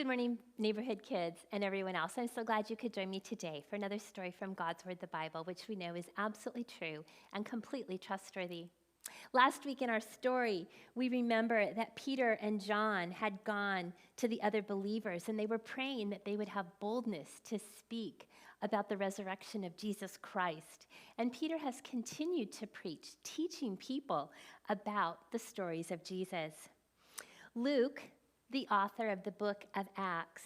Good morning, neighborhood kids and everyone else. I'm so glad you could join me today for another story from God's Word, the Bible, which we know is absolutely true and completely trustworthy. Last week in our story, we remember that Peter and John had gone to the other believers, and they were praying that they would have boldness to speak about the resurrection of Jesus Christ. And Peter has continued to preach, teaching people about the stories of Jesus. Luke, the author of the book of Acts,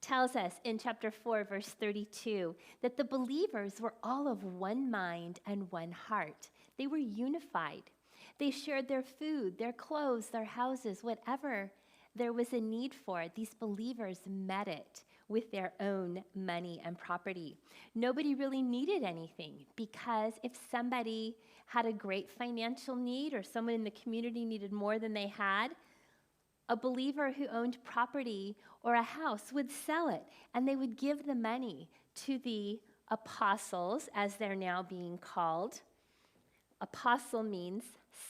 tells us in chapter 4, verse 32, that the believers were all of one mind and one heart. They were unified. They shared their food, their clothes, their houses, whatever there was a need for. These believers met it with their own money and property. Nobody really needed anything, because if somebody had a great financial need or someone in the community needed more than they had, a believer who owned property or a house would sell it, and they would give the money to the apostles, as they're now being called. Apostle means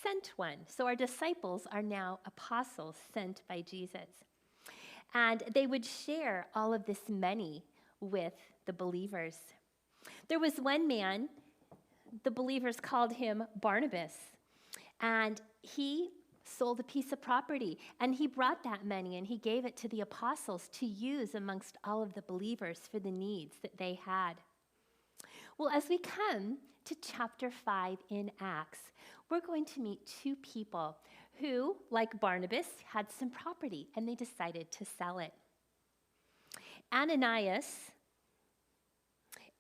sent one. So our disciples are now apostles sent by Jesus. And they would share all of this money with the believers. There was one man, the believers called him Barnabas, and he sold a piece of property, and he brought that money and he gave it to the apostles to use amongst all of the believers for the needs that they had. Well, as we come to chapter 5 in Acts, we're going to meet two people who, like Barnabas, had some property and they decided to sell it. Ananias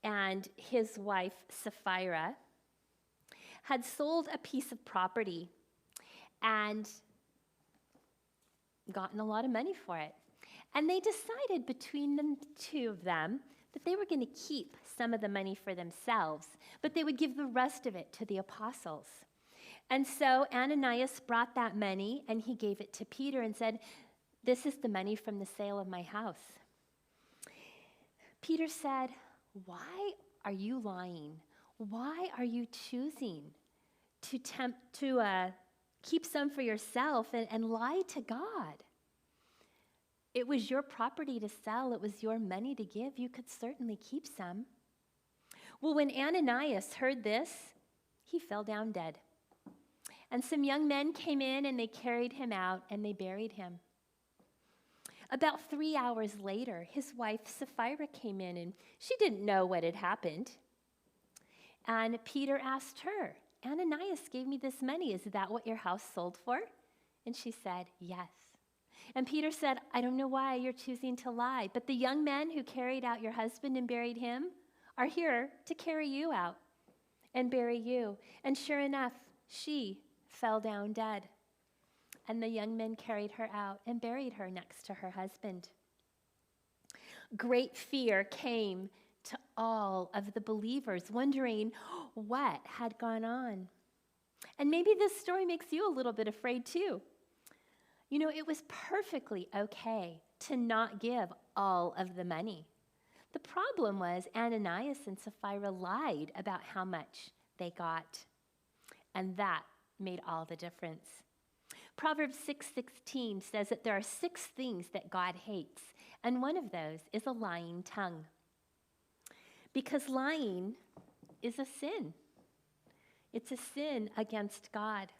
and his wife Sapphira had sold a piece of property and gotten a lot of money for it. And they decided between the two of them that they were going to keep some of the money for themselves, but they would give the rest of it to the apostles. And so Ananias brought that money and he gave it to Peter and said, "This is the money from the sale of my house." Peter said, "Why are you lying? Why are you choosing to keep some for yourself and lie to God? It was your property to sell. It was your money to give. You could certainly keep some." Well, when Ananias heard this, he fell down dead. And some young men came in and they carried him out and they buried him. About 3 hours later, his wife Sapphira came in and she didn't know what had happened. And Peter asked her, "Ananias gave me this money. Is that what your house sold for?" And she said, "Yes." And Peter said, "I don't know why you're choosing to lie, but the young men who carried out your husband and buried him are here to carry you out and bury you." And sure enough, she fell down dead. And the young men carried her out and buried her next to her husband. Great fear came to all of the believers, wondering what had gone on. And maybe this story makes you a little bit afraid too. You know, it was perfectly okay to not give all of the money. The problem was Ananias and Sapphira lied about how much they got. And that made all the difference. Proverbs 6:16 says that there are 6 things that God hates, and one of those is a lying tongue. Because lying is a sin. It's a sin against God.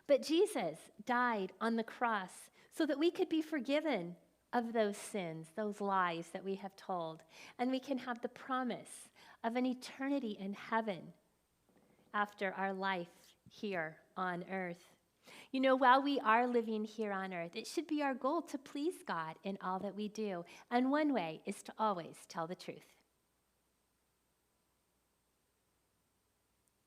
But Jesus died on the cross so that we could be forgiven of those sins, those lies that we have told, and we can have the promise of an eternity in heaven after our life here on earth. You know, while we are living here on earth, it should be our goal to please God in all that we do, and one way is to always tell the truth.